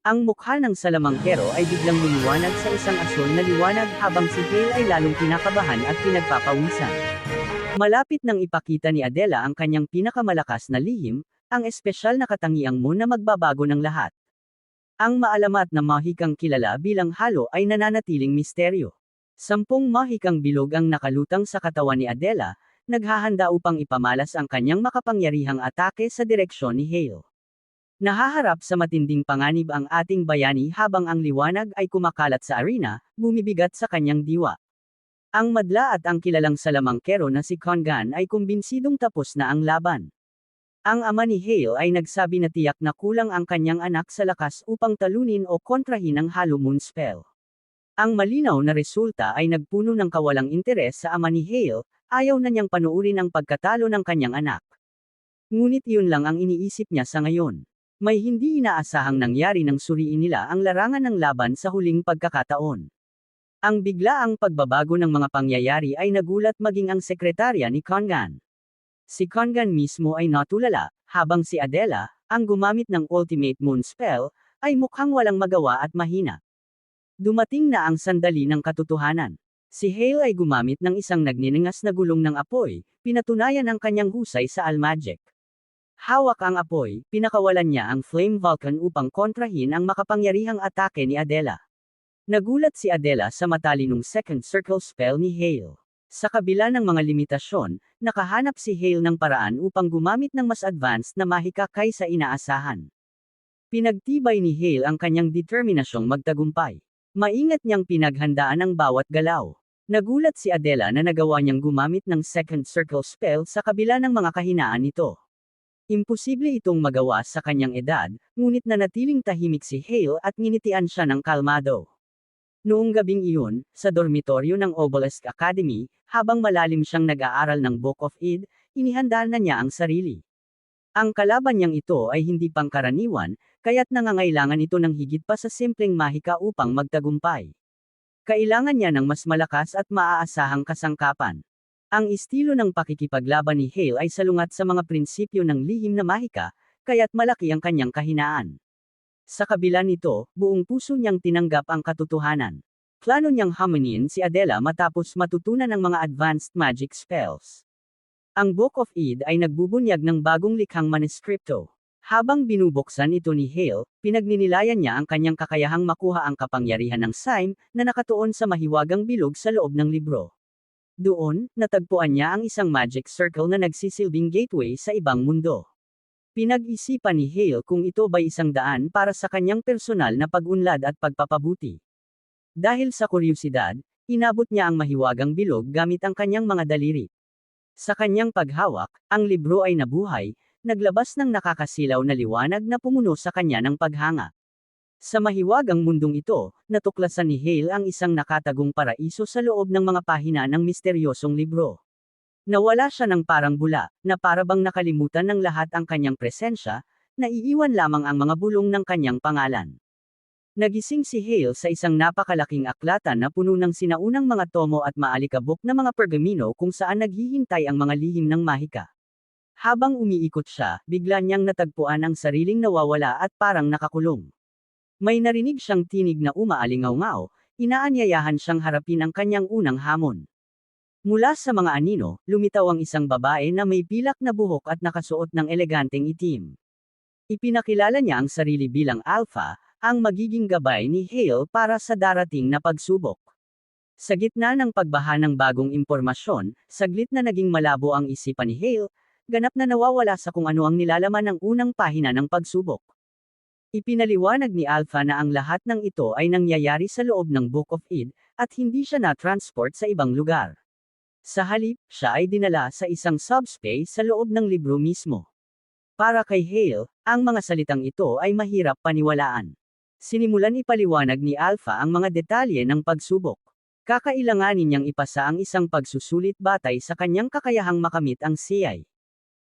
Ang mukha ng salamangkero ay biglang lumiwanag sa isang asul na liwanag habang si Hale ay lalong kinakabahan at pinagpapawisan. Malapit nang ipakita ni Adela ang kanyang pinakamalakas na lihim, ang espesyal na katangiang moon na magbabago ng lahat. Ang maalamat na mahikang kilala bilang halo ay nananatiling misteryo. 10 mahikang bilog ang nakalutang sa katawan ni Adela, naghahanda upang ipamalas ang kanyang makapangyarihang atake sa direksyon ni Hale. Nahaharap sa matinding panganib ang ating bayani habang ang liwanag ay kumakalat sa arena, bumibigat sa kanyang diwa. Ang madla at ang kilalang salamangkero na si Congan ay kumbinsidong tapos na ang laban. Ang ama ni Hale ay nagsabi na tiyak na kulang ang kanyang anak sa lakas upang talunin o kontrahin ang Halo Moon spell. Ang malinaw na resulta ay nagpuno ng kawalang interes sa ama ni Hale, ayaw na niyang panuurin ang pagkatalo ng kanyang anak. Ngunit iyon lang ang iniisip niya sa ngayon. May hindi inaasahang nangyari nang suriin nila ang larangan ng laban sa huling pagkakataon. Ang biglaang pagbabago ng mga pangyayari ay nagulat maging ang sekretarya ni Congan. Si Congan mismo ay natulala, habang si Adela, ang gumamit ng Ultimate Moon Spell, ay mukhang walang magawa at mahina. Dumating na ang sandali ng katotohanan. Si Hale ay gumamit ng isang nagniningas na gulong ng apoy, pinatunayan ang kanyang husay sa Almagic. Hawak ang apoy, pinakawalan niya ang Flame Vulcan upang kontrahin ang makapangyarihang atake ni Adela. Nagulat si Adela sa matalinong Second Circle spell ni Hale. Sa kabila ng mga limitasyon, nakahanap si Hale ng paraan upang gumamit ng mas advanced na mahika kaysa inaasahan. Pinagtibay ni Hale ang kanyang determinasyong magtagumpay. Maingat niyang pinaghandaan ang bawat galaw. Nagulat si Adela na nagawa niyang gumamit ng Second Circle spell sa kabila ng mga kahinaan nito. Imposible itong magawa sa kanyang edad, ngunit nanatiling tahimik si Hale at nginitian siya ng kalmado. Noong gabing iyon, sa dormitoryo ng Obelisk Academy, habang malalim siyang nag-aaral ng Book of Id, inihanda na niya ang sarili. Ang kalaban niyang ito ay hindi pangkaraniwan, kaya't nangangailangan ito ng higit pa sa simpleng mahika upang magtagumpay. Kailangan niya ng mas malakas at maaasahang kasangkapan. Ang estilo ng pakikipaglaban ni Hale ay salungat sa mga prinsipyo ng lihim na mahika, kaya't malaki ang kanyang kahinaan. Sa kabila nito, buong puso niyang tinanggap ang katotohanan. Plano niyang hamunin si Adela matapos matutunan ng mga advanced magic spells. Ang Book of Id ay nagbubunyag ng bagong likhang manuskripto. Habang binubuksan ito ni Hale, pinagninilayan niya ang kanyang kakayahang makuha ang kapangyarihan ng Sime na nakatuon sa mahiwagang bilog sa loob ng libro. Doon, natagpuan niya ang isang magic circle na nagsisilbing gateway sa ibang mundo. Pinag-isipan ni Hale kung ito ba'y isang daan para sa kanyang personal na pag-unlad at pagpapabuti. Dahil sa kuryosidad, inabot niya ang mahiwagang bilog gamit ang kanyang mga daliri. Sa kanyang paghawak, ang libro ay nabuhay, naglabas ng nakakasilaw na liwanag na pumuno sa kanya ng paghanga. Sa mahiwagang mundong ito, natuklasan ni Hale ang isang nakatagong paraiso sa loob ng mga pahina ng misteryosong libro. Nawala siya ng parang bula, na parabang nakalimutan ng lahat ang kanyang presensya, naiiwan lamang ang mga bulong ng kanyang pangalan. Nagising si Hale sa isang napakalaking aklatan na puno ng sinaunang mga tomo at maalikabok na mga pergamino kung saan naghihintay ang mga lihim ng mahika. Habang umiikot siya, bigla niyang natagpuan ang sariling nawawala at parang nakakulong. May narinig siyang tinig na umaalingaw-ngaw, inaanyayahan siyang harapin ang kanyang unang hamon. Mula sa mga anino, lumitaw ang isang babae na may pilak na buhok at nakasuot ng eleganteng itim. Ipinakilala niya ang sarili bilang Alpha, ang magiging gabay ni Hale para sa darating na pagsubok. Sa gitna ng pagbaha ng bagong impormasyon, saglit na naging malabo ang isipan ni Hale, ganap na nawawala sa kung ano ang nilalaman ng unang pahina ng pagsubok. Ipinaliwanag ni Alpha na ang lahat ng ito ay nangyayari sa loob ng Book of Id, at hindi siya na-transport sa ibang lugar. Sa halip, siya ay dinala sa isang subspace sa loob ng libro mismo. Para kay Hale, ang mga salitang ito ay mahirap paniwalaan. Sinimulan ipaliwanag ni Alpha ang mga detalye ng pagsubok. Kakailanganin niyang ipasa ang isang pagsusulit batay sa kanyang kakayahang makamit ang CI.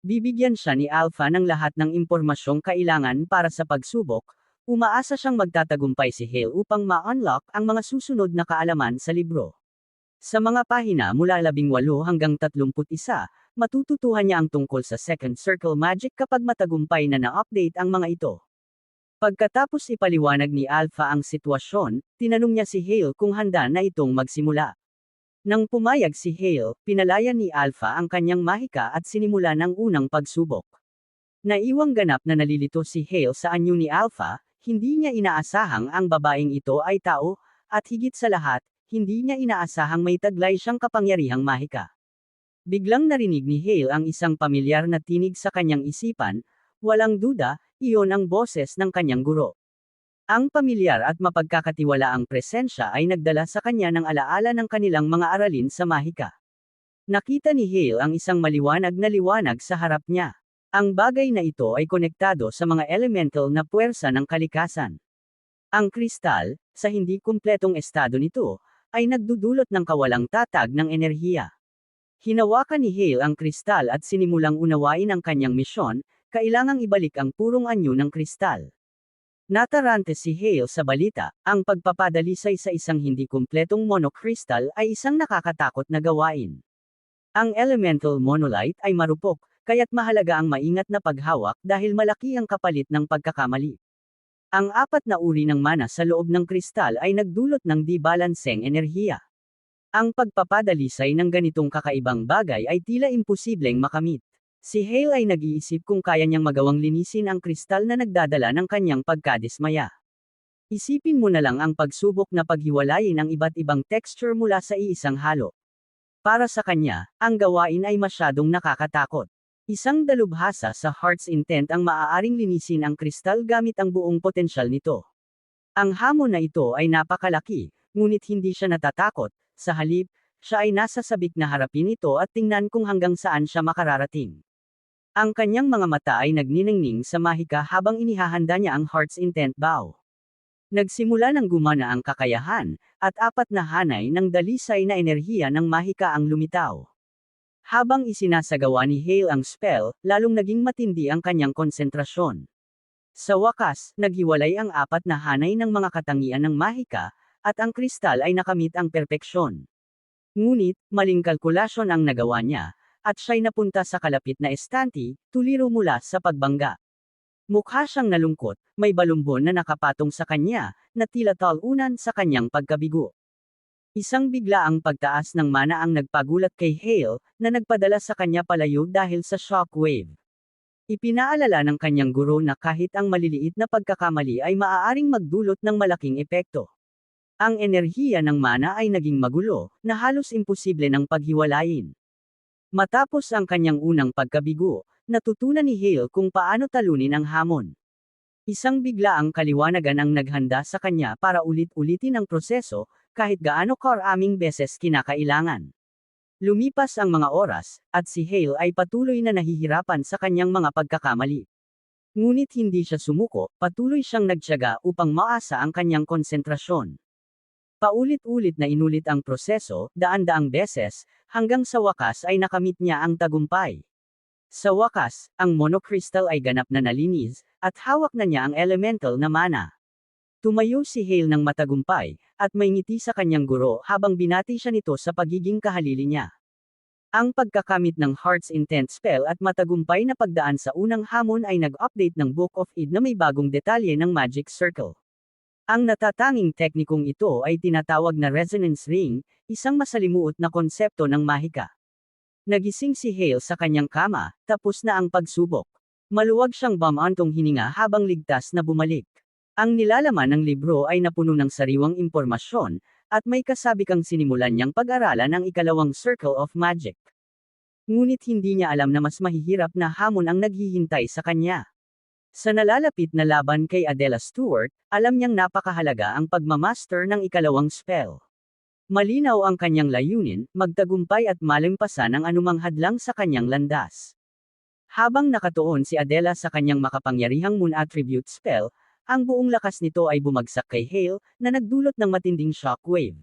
Bibigyan siya ni Alpha ng lahat ng impormasyong kailangan para sa pagsubok, umaasa siyang magtatagumpay si Hale upang ma-unlock ang mga susunod na kaalaman sa libro. Sa mga pahina mula 18 hanggang 31, matututuhan niya ang tungkol sa Second Circle Magic kapag matagumpay na na-update ang mga ito. Pagkatapos ipaliwanag ni Alpha ang sitwasyon, tinanong niya si Hale kung handa na itong magsimula. Nang pumayag si Hale, pinalaya ni Alpha ang kanyang mahika at sinimula ng unang pagsubok. Naiwang ganap na nalilito si Hale sa anyo ni Alpha, hindi niya inaasahang ang babaeng ito ay tao, at higit sa lahat, hindi niya inaasahang may taglay siyang kapangyarihang mahika. Biglang narinig ni Hale ang isang pamilyar na tinig sa kanyang isipan, walang duda, iyon ang boses ng kanyang guro. Ang pamilyar at mapagkakatiwalaang presensya ay nagdala sa kanya ng alaala ng kanilang mga aralin sa mahika. Nakita ni Hale ang isang maliwanag na liwanag sa harap niya. Ang bagay na ito ay konektado sa mga elemental na puwersa ng kalikasan. Ang kristal, sa hindi kumpletong estado nito, ay nagdudulot ng kawalang tatag ng enerhiya. Hinawakan ni Hale ang kristal at sinimulang unawain ang kanyang misyon, kailangang ibalik ang purong anyo ng kristal. Natarante si Hale sa balita, ang pagpapadalisay sa isang hindi kumpletong monocrystal ay isang nakakatakot na gawain. Ang elemental monolite ay marupok, kaya't mahalaga ang maingat na paghawak dahil malaki ang kapalit ng pagkakamali. Ang 4 na uri ng mana sa loob ng kristal ay nagdulot ng di-balanseng enerhiya. Ang pagpapadalisay ng ganitong kakaibang bagay ay tila imposibleng makamit. Si Hale ay nag-iisip kung kaya niyang magawang linisin ang kristal na nagdadala ng kanyang pagkadismaya. Isipin mo na lang ang pagsubok na paghiwalayin ang iba't ibang texture mula sa iisang halo. Para sa kanya, ang gawain ay masyadong nakakatakot. Isang dalubhasa sa Heart's Intent ang maaaring linisin ang kristal gamit ang buong potensyal nito. Ang hamon na ito ay napakalaki, ngunit hindi siya natatakot, sa halip, siya ay nasa sabik na harapin ito at tingnan kung hanggang saan siya makararating. Ang kanyang mga mata ay nagniningning sa mahika habang inihahanda niya ang Heart's Intent bow. Nagsimula ng gumana ang kakayahan, at 4 na hanay ng dalisay na enerhiya ng mahika ang lumitaw. Habang isinasagawa ni Hale ang spell, lalong naging matindi ang kanyang konsentrasyon. Sa wakas, naghiwalay ang 4 na hanay ng mga katangian ng mahika, at ang kristal ay nakamit ang perpeksyon. Ngunit, maling kalkulasyon ang nagawa niya, at siya'y napunta sa kalapit na estante, tuliro mula sa pagbangga. Mukha siyang nalungkot, may balumbon na nakapatong sa kanya, na tila talunan sa kanyang pagkabigo. Isang biglaang pagtaas ng mana ang nagpagulat kay Hale, na nagpadala sa kanya palayo dahil sa shockwave. Ipinaalala ng kanyang guro na kahit ang maliliit na pagkakamali ay maaaring magdulot ng malaking epekto. Ang enerhiya ng mana ay naging magulo, na halos imposible ng paghiwalayin. Matapos ang kanyang unang pagkabigo, natutunan ni Hale kung paano talunin ang hamon. Isang biglaang kaliwanagan ang naghanda sa kanya para ulit-ulitin ang proseso, kahit gaano karaming beses kinakailangan. Lumipas ang mga oras, at si Hale ay patuloy na nahihirapan sa kanyang mga pagkakamali. Ngunit hindi siya sumuko, patuloy siyang nagtiyaga upang maasa ang kanyang konsentrasyon. Paulit-ulit na inulit ang proseso, daan-daang beses, hanggang sa wakas ay nakamit niya ang tagumpay. Sa wakas, ang monocrystal ay ganap na nalinis, at hawak na niya ang elemental na mana. Tumayo si Hale ng matagumpay, at may ngiti sa kanyang guro habang binati siya nito sa pagiging kahalili niya. Ang pagkakamit ng Heart's Intent spell at matagumpay na pagdaan sa unang hamon ay nag-update ng Book of Id na may bagong detalye ng Magic Circle. Ang natatanging teknikong ito ay tinatawag na Resonance Ring, isang masalimuot na konsepto ng mahika. Nagising si Hale sa kanyang kama, tapos na ang pagsubok. Maluwag siyang bumantong hininga habang ligtas na bumalik. Ang nilalaman ng libro ay napuno ng sariwang impormasyon, at may kasabikang sinimulan niyang pag-aralan ang ikalawang Circle of Magic. Ngunit hindi niya alam na mas mahihirap na hamon ang naghihintay sa kanya. Sa nalalapit na laban kay Adela Stewart, alam niyang napakahalaga ang pagmamaster ng ikalawang spell. Malinaw ang kanyang layunin, magtagumpay at malimpasan ang anumang hadlang sa kanyang landas. Habang nakatuon si Adela sa kanyang makapangyarihang Moon Attribute spell, ang buong lakas nito ay bumagsak kay Hale, na nagdulot ng matinding shockwave.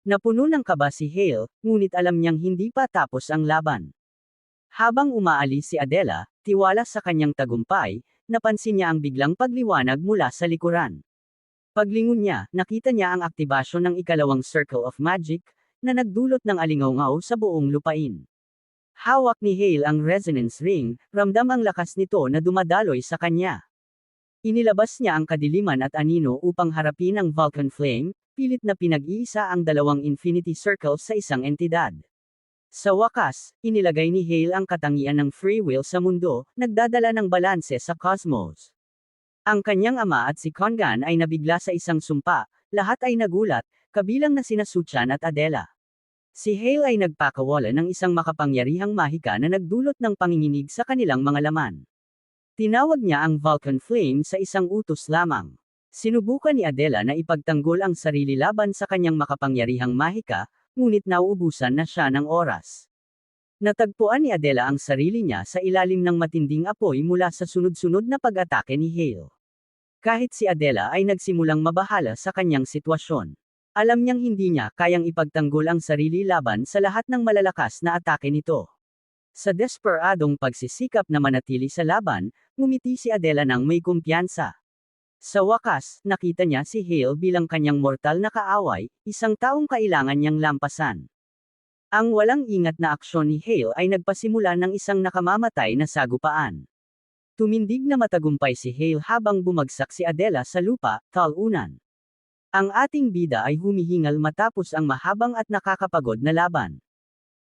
Napuno ng kaba si Hale, ngunit alam niyang hindi pa tapos ang laban. Habang umaalis si Adela, tiwala sa kanyang tagumpay, napansin niya ang biglang pagliwanag mula sa likuran. Paglingon niya, nakita niya ang aktibasyon ng ikalawang Circle of Magic, na nagdulot ng alingaw-ngaw sa buong lupain. Hawak ni Hale ang Resonance Ring, ramdam ang lakas nito na dumadaloy sa kanya. Inilabas niya ang kadiliman at anino upang harapin ang Vulcan Flame, pilit na pinag-iisa ang dalawang Infinity Circles sa isang entidad. Sa wakas, inilagay ni Hale ang katangian ng free will sa mundo, nagdadala ng balanse sa cosmos. Ang kanyang ama at si Congan ay nabigla sa isang sumpa, lahat ay nagulat, kabilang na sina Suchan at Adela. Si Hale ay nagpakawala ng isang makapangyarihang mahika na nagdulot ng panginginig sa kanilang mga laman. Tinawag niya ang Vulcan Flame sa isang utos lamang. Sinubukan ni Adela na ipagtanggol ang sarili laban sa kanyang makapangyarihang mahika, ngunit nauubusan na siya ng oras. Natagpuan ni Adela ang sarili niya sa ilalim ng matinding apoy mula sa sunod-sunod na pag-atake ni Hale. Kahit si Adela ay nagsimulang mabahala sa kanyang sitwasyon. Alam niyang hindi niya kayang ipagtanggol ang sarili laban sa lahat ng malalakas na atake nito. Sa desperadong pagsisikap na manatili sa laban, ngumiti si Adela ng may kumpiyansa. Sa wakas, nakita niya si Hale bilang kanyang mortal na kaaway, isang taong kailangan niyang lampasan. Ang walang ingat na aksyon ni Hale ay nagpasimula ng isang nakamamatay na sagupaan. Tumindig na matagumpay si Hale habang bumagsak si Adela sa lupa, talunan. Ang ating bida ay humihingal matapos ang mahabang at nakakapagod na laban.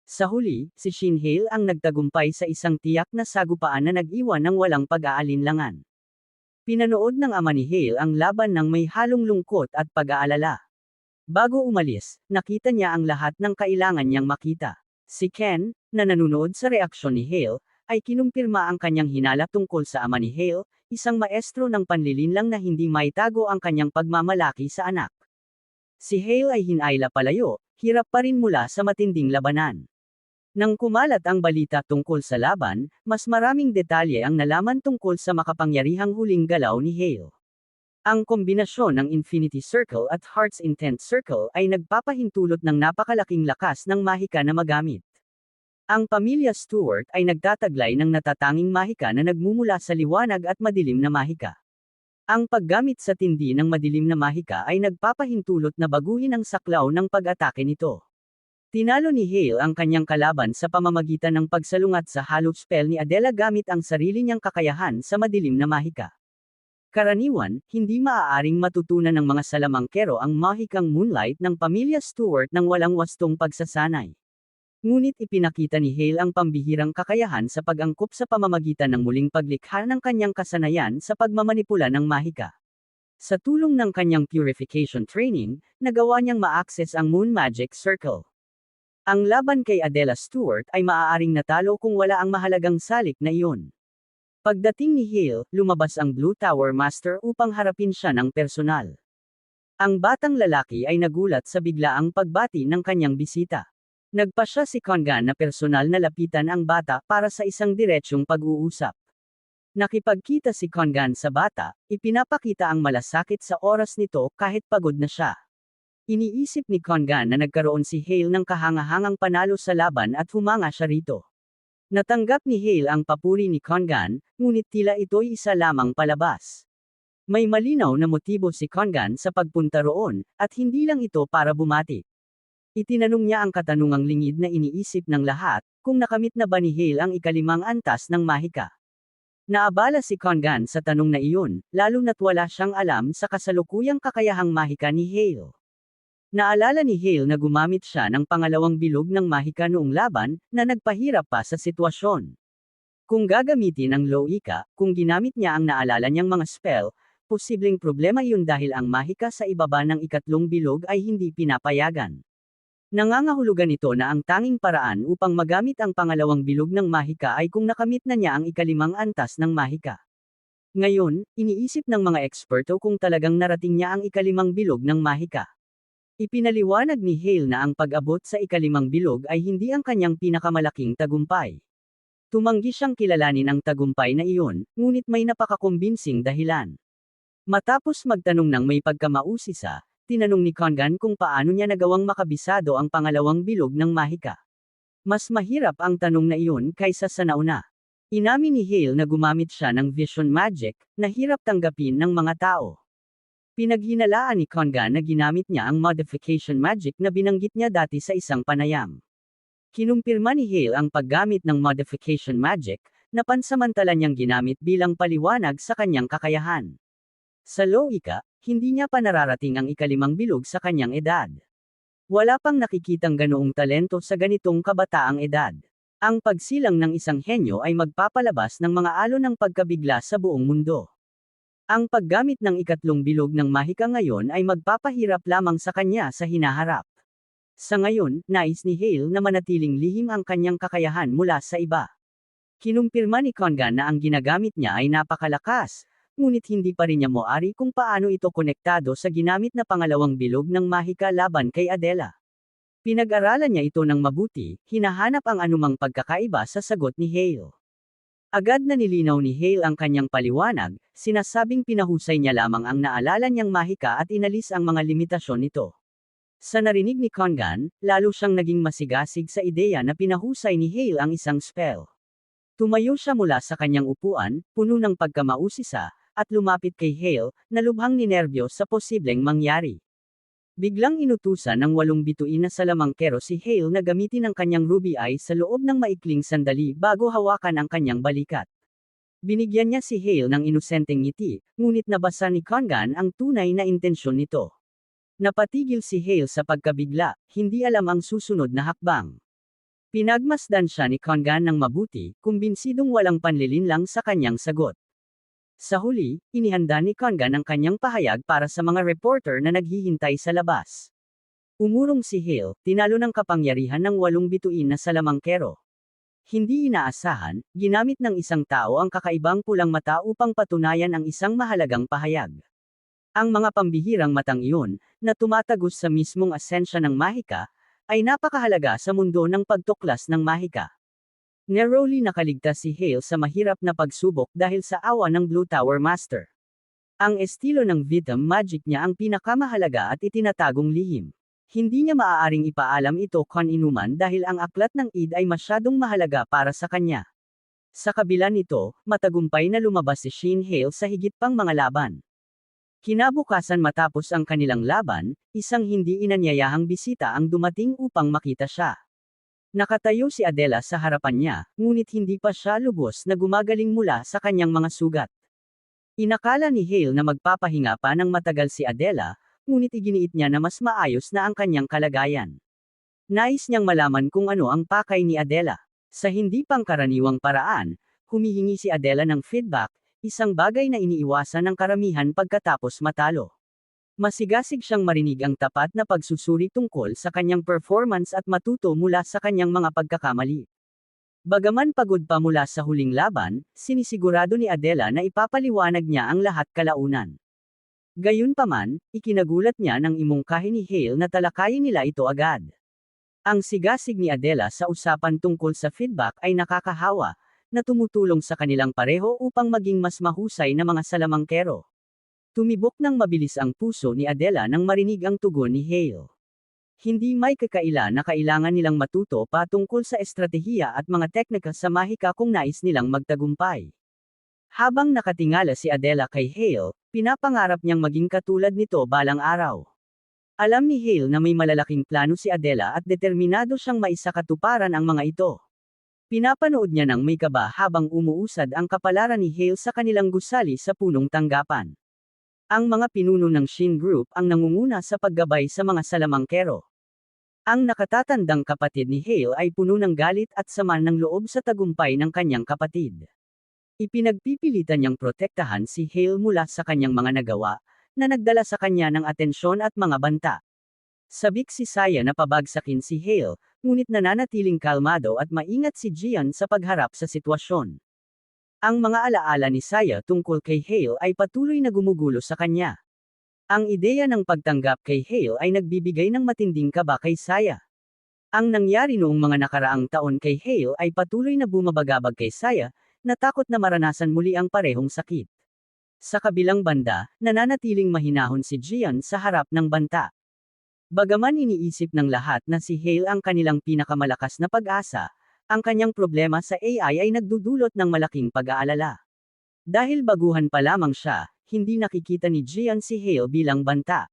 Sa huli, si Shin Hale ang nagtagumpay sa isang tiyak na sagupaan na nag-iwan ng walang pag-aalinlangan. Pinanood ng ama ni Hale ang laban ng may halong lungkot at pag-aalala. Bago umalis, nakita niya ang lahat ng kailangan niyang makita. Si Ken, na nanonood sa reaksyon ni Hale, ay kinumpirma ang kanyang hinala tungkol sa ama ni Hale, isang maestro ng panlilinlang na hindi maitago ang kanyang pagmamalaki sa anak. Si Hale ay hinayla palayo, hirap pa rin mula sa matinding labanan. Nang kumalat ang balita tungkol sa laban, mas maraming detalye ang nalaman tungkol sa makapangyarihang huling galaw ni Hale. Ang kombinasyon ng Infinity Circle at Heart's Intent Circle ay nagpapahintulot ng napakalaking lakas ng mahika na magamit. Ang pamilya Stewart ay nagtataglay ng natatanging mahika na nagmumula sa liwanag at madilim na mahika. Ang paggamit sa tindi ng madilim na mahika ay nagpapahintulot na baguhin ang saklaw ng pag-atake nito. Tinalo ni Hale ang kanyang kalaban sa pamamagitan ng pagsalungat sa hollow spell ni Adela gamit ang sarili niyang kakayahan sa madilim na mahika. Karaniwan, hindi maaaring matutunan ng mga salamangkero ang mahikang Moonlight ng pamilya Stewart ng walang wastong pagsasanay. Ngunit ipinakita ni Hale ang pambihirang kakayahan sa pag-angkop sa pamamagitan ng muling paglikha ng kanyang kasanayan sa pagmamanipula ng mahika. Sa tulong ng kanyang purification training, nagawa niyang ma-access ang Moon Magic Circle. Ang laban kay Adela Stewart ay maaaring natalo kung wala ang mahalagang salik na iyon. Pagdating ni Hale, lumabas ang Blue Tower Master upang harapin siya ng personal. Ang batang lalaki ay nagulat sa biglaang pagbati ng kanyang bisita. Nagpa siya si Congan na personal na lapitan ang bata para sa isang diretsyong pag-uusap. Nakipagkita si Congan sa bata, ipinapakita ang malasakit sa oras nito kahit pagod na siya. Iniisip ni Congan na nagkaroon si Hale ng kahangahangang panalo sa laban at humanga siya rito. Natanggap ni Hale ang papuri ni Congan, ngunit tila ito'y isa lamang palabas. May malinaw na motibo si Congan sa pagpunta roon, at hindi lang ito para bumati. Itinanong niya ang katanungang lingid na iniisip ng lahat, kung nakamit na ba ni Hale ang ikalimang antas ng mahika. Naabala si Congan sa tanong na iyon, lalo na't wala siyang alam sa kasalukuyang kakayahang mahika ni Hale. Naalala ni Hale na gumamit siya ng pangalawang bilog ng mahika noong laban, na nagpahirap pa sa sitwasyon. Kung gagamitin ang Loika, kung ginamit niya ang naalala niyang mga spell, posibleng problema iyon dahil ang mahika sa ibaba ng ikatlong bilog ay hindi pinapayagan. Nangangahulugan ito na ang tanging paraan upang magamit ang pangalawang bilog ng mahika ay kung nakamit na niya ang ikalimang antas ng mahika. Ngayon, iniisip ng mga eksperto kung talagang narating niya ang ikalimang bilog ng mahika. Ipinaliwanag ni Hale na ang pag-abot sa ikalimang bilog ay hindi ang kanyang pinakamalaking tagumpay. Tumanggi siyang kilalanin ang tagumpay na iyon, ngunit may napakakumbinsing dahilan. Matapos magtanong ng may pagkamausisa, tinanong ni Congan kung paano niya nagawang makabisado ang pangalawang bilog ng mahika. Mas mahirap ang tanong na iyon kaysa sa nauna. Inamin ni Hale na gumamit siya ng vision magic, na hirap tanggapin ng mga tao. Pinaghinalaan ni Congan na ginamit niya ang modification magic na binanggit niya dati sa isang panayam. Kinumpirma ni Hale ang paggamit ng modification magic, na pansamantala niyang ginamit bilang paliwanag sa kanyang kakayahan. Sa logika, hindi niya pa nararating ang ikalimang bilog sa kanyang edad. Wala pang nakikitang ganoong talento sa ganitong kabataang edad. Ang pagsilang ng isang henyo ay magpapalabas ng mga alon ng pagkabigla sa buong mundo. Ang paggamit ng ikatlong bilog ng mahika ngayon ay magpapahirap lamang sa kanya sa hinaharap. Sa ngayon, nais ni Hale na manatiling lihim ang kanyang kakayahan mula sa iba. Kinumpirma ni Congan na ang ginagamit niya ay napakalakas, ngunit hindi pa rin niya moari kung paano ito konektado sa ginamit na pangalawang bilog ng mahika laban kay Adela. Pinag-aralan niya ito ng mabuti, hinahanap ang anumang pagkakaiba sa sagot ni Hale. Agad na nilinaw ni Hale ang kanyang paliwanag, sinasabing pinahusay niya lamang ang naalala niyang mahika at inalis ang mga limitasyon nito. Sa narinig ni Congan, lalo siyang naging masigasig sa ideya na pinahusay ni Hale ang isang spell. Tumayo siya mula sa kanyang upuan, puno ng pagkamausisa, at lumapit kay Hale, na lubhang ninerbiyos sa posibleng mangyari. Biglang inutusan ng 8 bituin na salamangkero si Hale na gamitin ang kanyang ruby eye sa loob ng maikling sandali bago hawakan ang kanyang balikat. Binigyan niya si Hale ng inosenteng ngiti, ngunit nabasa ni Congan ang tunay na intensyon nito. Napatigil si Hale sa pagkabigla, hindi alam ang susunod na hakbang. Pinagmasdan siya ni Congan ng mabuti, kumbinsidong walang panlilinlang sa kanyang sagot. Sa huli, inihanda ni Congan ang kanyang pahayag para sa mga reporter na naghihintay sa labas. Umurong si Hale, tinalo ng kapangyarihan ng 8 bituin na salamangkero. Hindi inaasahan, ginamit ng isang tao ang kakaibang pulang mata upang patunayan ang isang mahalagang pahayag. Ang mga pambihirang matang iyon, na tumatagos sa mismong asensya ng mahika, ay napakahalaga sa mundo ng pagtuklas ng mahika. Narrowly nakaligtas si Hale sa mahirap na pagsubok dahil sa awa ng Blue Tower Master. Ang estilo ng Vitam Magic niya ang pinakamahalaga at itinatagong lihim. Hindi niya maaaring ipaalam ito kaninuman dahil ang aklat ng id ay masyadong mahalaga para sa kanya. Sa kabila nito, matagumpay na lumabas si Shane Hale sa higit pang mga laban. Kinabukasan matapos ang kanilang laban, isang hindi inanyayahang bisita ang dumating upang makita siya. Nakatayo si Adela sa harapan niya, ngunit hindi pa siya lubos na gumagaling mula sa kanyang mga sugat. Inakala ni Hale na magpapahinga pa ng matagal si Adela, ngunit iginiit niya na mas maayos na ang kanyang kalagayan. Nais niyang malaman kung ano ang pakay ni Adela. Sa hindi pangkaraniwang paraan, humihingi si Adela ng feedback, isang bagay na iniiwasan ng karamihan pagkatapos matalo. Masigasig siyang marinig ang tapat na pagsusuri tungkol sa kanyang performance at matuto mula sa kanyang mga pagkakamali. Bagaman pagod pa mula sa huling laban, sinisigurado ni Adela na ipapaliwanag niya ang lahat kalaunan. Gayunpaman, ikinagulat niya nang imungkahi ni Hale na talakayin nila ito agad. Ang sigasig ni Adela sa usapan tungkol sa feedback ay nakakahawa, na tumutulong sa kanilang pareho upang maging mas mahusay na mga salamangkero. Tumibok ng mabilis ang puso ni Adela nang marinig ang tugon ni Hale. Hindi may kakaila na kailangan nilang matuto patungkol sa estratehiya at mga teknika sa mahika kung nais nilang magtagumpay. Habang nakatingala si Adela kay Hale, pinapangarap niyang maging katulad nito balang araw. Alam ni Hale na may malalaking plano si Adela at determinado siyang maisakatuparan ang mga ito. Pinapanood niya ng may kaba habang umuusad ang kapalaran ni Hale sa kanilang gusali sa punong tanggapan. Ang mga pinuno ng Shin Group ang nangunguna sa paggabay sa mga salamangkero. Ang nakatatandang kapatid ni Hale ay puno ng galit at sama ng loob sa tagumpay ng kanyang kapatid. Ipinagpipilitan niyang protektahan si Hale mula sa kanyang mga nagawa, na nagdala sa kanya ng atensyon at mga banta. Sabik si Saya na pabagsakin si Hale, ngunit nananatiling kalmado at maingat si Jian sa pagharap sa sitwasyon. Ang mga alaala ni Saya tungkol kay Hale ay patuloy na gumugulo sa kanya. Ang ideya ng pagtanggap kay Hale ay nagbibigay ng matinding kaba kay Saya. Ang nangyari noong mga nakaraang taon kay Hale ay patuloy na bumabagabag kay Saya, natakot na maranasan muli ang parehong sakit. Sa kabilang banda, nananatiling mahinahon si Jian sa harap ng banta. Bagaman iniisip ng lahat na si Hale ang kanilang pinakamalakas na pag-asa, ang kanyang problema sa AI ay nagdudulot ng malaking pag-aalala. Dahil baguhan pa lamang siya, hindi nakikita ni Jian si Hale bilang banta.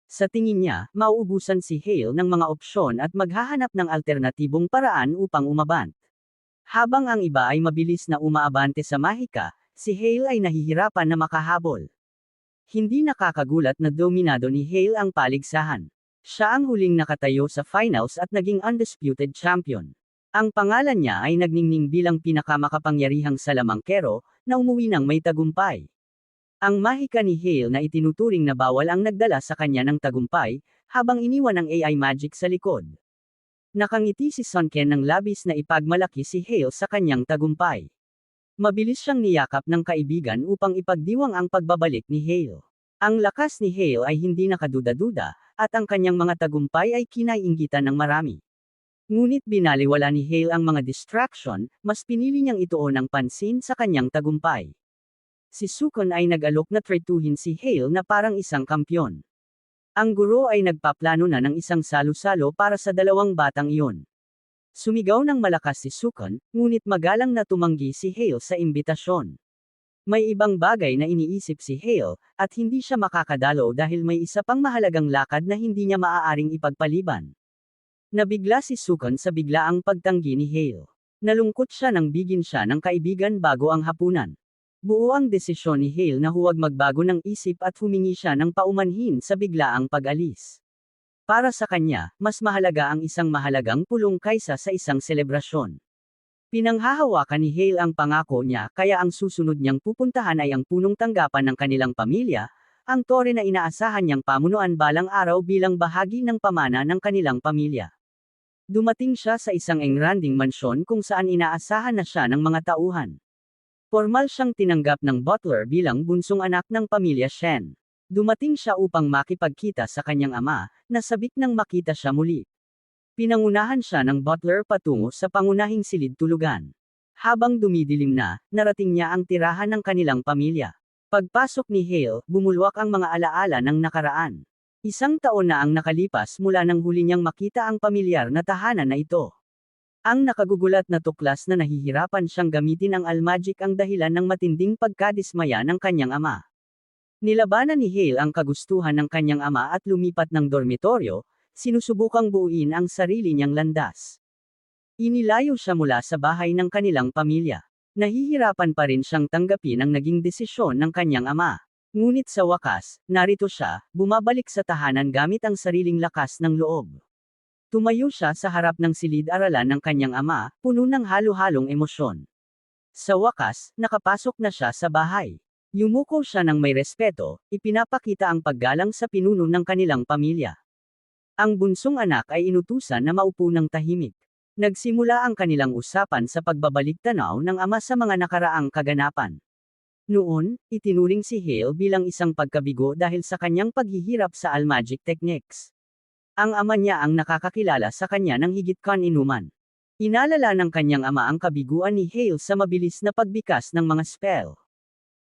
Sa tingin niya, mauubusan si Hale ng mga opsyon at maghahanap ng alternatibong paraan upang umabant. Habang ang iba ay mabilis na umaabante sa mahika, si Hale ay nahihirapan na makahabol. Hindi nakakagulat na dominado ni Hale ang paligsahan. Siya ang huling nakatayo sa finals at naging undisputed champion. Ang pangalan niya ay nagningning bilang pinakamakapangyarihang salamangkero, na umuwi ng may tagumpay. Ang mahika ni Hale na itinuturing na bawal ang nagdala sa kanya ng tagumpay, habang iniwan ang AI magic sa likod. Nakangiti si Sun Ken ng labis na ipagmalaki si Hale sa kanyang tagumpay. Mabilis siyang niyakap ng kaibigan upang ipagdiwang ang pagbabalik ni Hale. Ang lakas ni Hale ay hindi nakaduda-duda, at ang kanyang mga tagumpay ay kinaiinggitan ng marami. Ngunit binaliwala ni Hale ang mga distraction, mas pinili niyang ituon ang pansin sa kanyang tagumpay. Si Sukon ay nag-alok na tretuhin si Hale na parang isang kampyon. Ang guro ay nagpaplano na ng isang salo-salo para sa dalawang batang iyon. Sumigaw ng malakas si Sukon, ngunit magalang na tumanggi si Hale sa imbitasyon. May ibang bagay na iniisip si Hale, at hindi siya makakadalo dahil may isa pang mahalagang lakad na hindi niya maaaring ipagpaliban. Nabigla si Sukon sa biglaang pagtanggi ni Hale. Nalungkot siya nang bigin siya ng kaibigan bago ang hapunan. Buo ang desisyon ni Hale na huwag magbago ng isip at humingi siya ng paumanhin sa biglaang pag-alis. Para sa kanya, mas mahalaga ang isang mahalagang pulong kaysa sa isang selebrasyon. Pinanghahawakan ni Hale ang pangako niya kaya ang susunod niyang pupuntahan ay ang punong tanggapan ng kanilang pamilya, ang tore na inaasahan niyang pamunuan balang araw bilang bahagi ng pamana ng kanilang pamilya. Dumating siya sa isang engranding mansyon kung saan inaasahan na siya ng mga tauhan. Formal siyang tinanggap ng butler bilang bunsong anak ng pamilya Shen. Dumating siya upang makipagkita sa kanyang ama, na sabik nang makita siya muli. Pinangunahan siya ng butler patungo sa pangunahing silid tulugan. Habang dumidilim na, narating niya ang tirahan ng kanilang pamilya. Pagpasok ni Hale, bumulwak ang mga alaala ng nakaraan. Isang taon na ang nakalipas mula nang huli niyang makita ang pamilyar na tahanan na ito. Ang nakagugulat na tuklas na nahihirapan siyang gamitin ang almagic ang dahilan ng matinding pagkadismaya ng kanyang ama. Nilabanan ni Hale ang kagustuhan ng kanyang ama at lumipat ng dormitoryo, sinusubukang buuin ang sarili niyang landas. Inilayo siya mula sa bahay ng kanilang pamilya. Nahihirapan pa rin siyang tanggapin ang naging desisyon ng kanyang ama. Ngunit sa wakas, narito siya, bumabalik sa tahanan gamit ang sariling lakas ng loob. Tumayo siya sa harap ng silid-aralan ng kanyang ama, puno ng halo-halong emosyon. Sa wakas, nakapasok na siya sa bahay. Yumuko siya ng may respeto, ipinapakita ang paggalang sa pinuno ng kanilang pamilya. Ang bunsong anak ay inutusan na maupo ng tahimik. Nagsimula ang kanilang usapan sa pagbabalik tanaw ng ama sa mga nakaraang kaganapan. Noon, itinuring si Hale bilang isang pagkabigo dahil sa kanyang paghihirap sa almagic techniques. Ang ama niya ang nakakakilala sa kanya ng higit kaninuman. Inalala ng kanyang ama ang kabiguan ni Hale sa mabilis na pagbikas ng mga spell.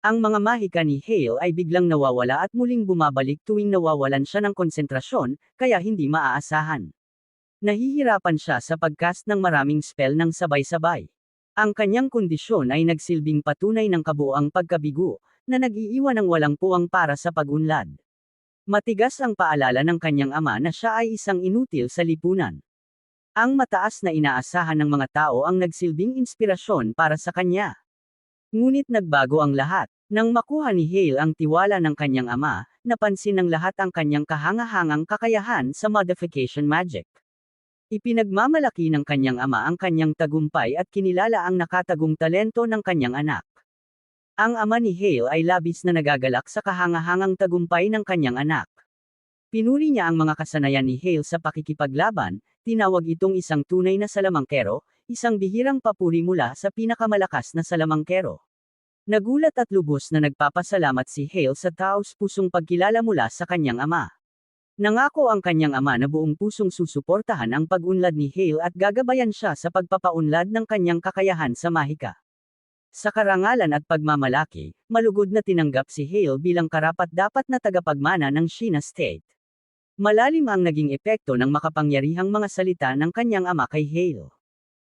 Ang mga mahika ni Hale ay biglang nawawala at muling bumabalik tuwing nawawalan siya ng konsentrasyon, kaya hindi maaasahan. Nahihirapan siya sa pagcast ng maraming spell ng sabay-sabay. Ang kanyang kondisyon ay nagsilbing patunay ng kabuoang pagkabigo, na nag-iiwan ng walang puwang para sa pag-unlad. Matigas ang paalala ng kanyang ama na siya ay isang inutil sa lipunan. Ang mataas na inaasahan ng mga tao ang nagsilbing inspirasyon para sa kanya. Ngunit nagbago ang lahat. Nang makuha ni Hale ang tiwala ng kanyang ama, napansin ng lahat ang kanyang kahangahangang kakayahan sa modification magic. Ipinagmamalaki ng kanyang ama ang kanyang tagumpay at kinilala ang nakatagong talento ng kanyang anak. Ang ama ni Hale ay labis na nagagalak sa kahangahangang tagumpay ng kanyang anak. Pinuri niya ang mga kasanayan ni Hale sa pakikipaglaban, tinawag itong isang tunay na salamangkero, isang bihirang papuri mula sa pinakamalakas na salamangkero. Nagulat at lubos na nagpapasalamat si Hale sa taos-pusong pagkilala mula sa kanyang ama. Nangako ang kanyang ama na buong pusong susuportahan ang pag-unlad ni Hale at gagabayan siya sa pagpapaunlad ng kanyang kakayahan sa mahika. Sa karangalan at pagmamalaki, malugod na tinanggap si Hale bilang karapat-dapat na tagapagmana ng Shina State. Malalim ang naging epekto ng makapangyarihang mga salita ng kanyang ama kay Hale.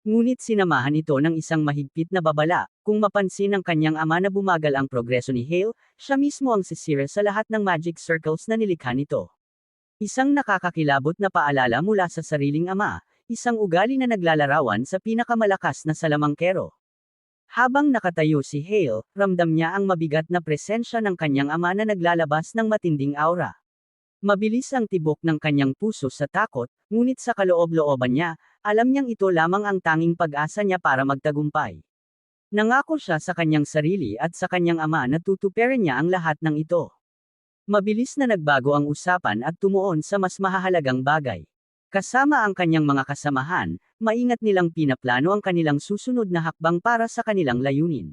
Ngunit sinamahan ito ng isang mahigpit na babala, kung mapansin ng kanyang ama na bumagal ang progreso ni Hale, siya mismo ang sisira sa lahat ng magic circles na nilikha nito. Isang nakakakilabot na paalala mula sa sariling ama, isang ugali na naglalarawan sa pinakamalakas na salamangkero. Habang nakatayo si Hale, ramdam niya ang mabigat na presensya ng kanyang ama na naglalabas ng matinding aura. Mabilis ang tibok ng kanyang puso sa takot, ngunit sa kaloob-looban niya, alam niyang ito lamang ang tanging pag-asa niya para magtagumpay. Nangako siya sa kanyang sarili at sa kanyang ama na tutuparin niya ang lahat ng ito. Mabilis na nagbago ang usapan at tumuon sa mas mahahalagang bagay. Kasama ang kanyang mga kasamahan, maingat nilang pinaplano ang kanilang susunod na hakbang para sa kanilang layunin.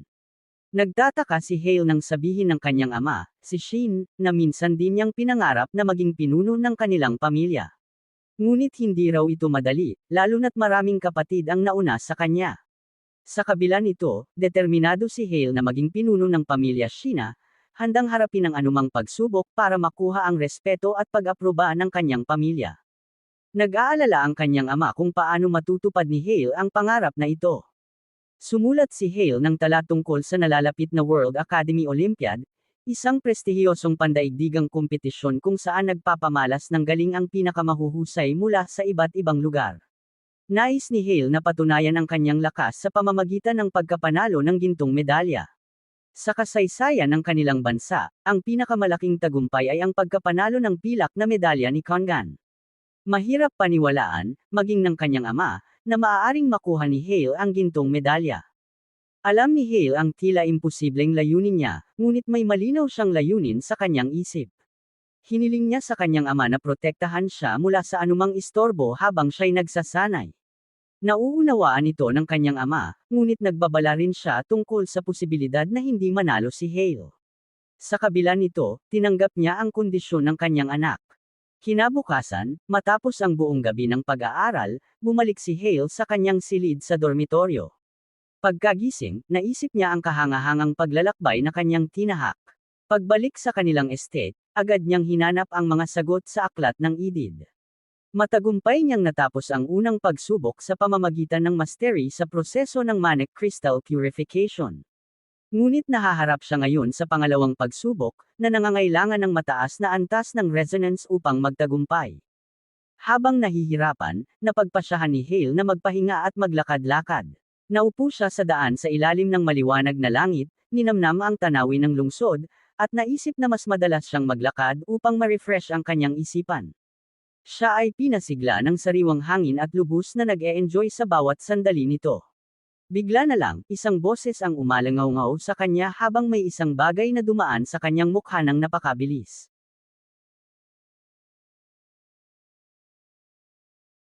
Nagtataka si Hale nang sabihin ng kanyang ama, si Sheen, na minsan din niyang pinangarap na maging pinuno ng kanilang pamilya. Ngunit hindi raw ito madali, lalo na't maraming kapatid ang nauna sa kanya. Sa kabila nito, determinado si Hale na maging pinuno ng pamilya Sheena, handang harapin ang anumang pagsubok para makuha ang respeto at pag-aproba ng kanyang pamilya. Nag-aalala ang kanyang ama kung paano matutupad ni Hale ang pangarap na ito. Sumulat si Hale ng tala tungkol sa nalalapit na World Academy Olympiad, isang prestihiyosong pandaigdigang kompetisyon kung saan nagpapamalas ng galing ang pinakamahuhusay mula sa iba't ibang lugar. Nais ni Hale na patunayan ang kanyang lakas sa pamamagitan ng pagkapanalo ng gintong medalya. Sa kasaysayan ng kanilang bansa, ang pinakamalaking tagumpay ay ang pagkapanalo ng pilak na medalya ni Congan. Mahirap paniwalaan, maging ng kanyang ama, na maaaring makuha ni Hale ang gintong medalya. Alam ni Hale ang tila imposibleng layunin niya, ngunit may malinaw siyang layunin sa kanyang isip. Hiniling niya sa kanyang ama na protektahan siya mula sa anumang istorbo habang siya'y nagsasanay. Nauunawaan ito ng kanyang ama, ngunit nagbabala rin siya tungkol sa posibilidad na hindi manalo si Hale. Sa kabila nito, tinanggap niya ang kondisyon ng kanyang anak. Kinabukasan, matapos ang buong gabi ng pag-aaral, bumalik si Hale sa kanyang silid sa dormitoryo. Pagkagising, naisip niya ang kahangahangang paglalakbay na kanyang tinahak. Pagbalik sa kanilang estate, agad niyang hinanap ang mga sagot sa aklat ng Edid. Matagumpay niyang natapos ang unang pagsubok sa pamamagitan ng mastery sa proseso ng Manic Crystal Purification. Ngunit nahaharap siya ngayon sa pangalawang pagsubok, na nangangailangan ng mataas na antas ng resonance upang magtagumpay. Habang nahihirapan, napagpasyahan ni Hale na magpahinga at maglakad-lakad. Naupo siya sa daan sa ilalim ng maliwanag na langit, ninamnam ang tanawin ng lungsod, at naisip na mas madalas siyang maglakad upang ma-refresh ang kanyang isipan. Siya ay pinasigla ng sariwang hangin at lubos na nag-e-enjoy sa bawat sandali nito. Bigla na lang, isang boses ang umalangaw-ngaw sa kanya habang may isang bagay na dumaan sa kanyang mukha ng napakabilis.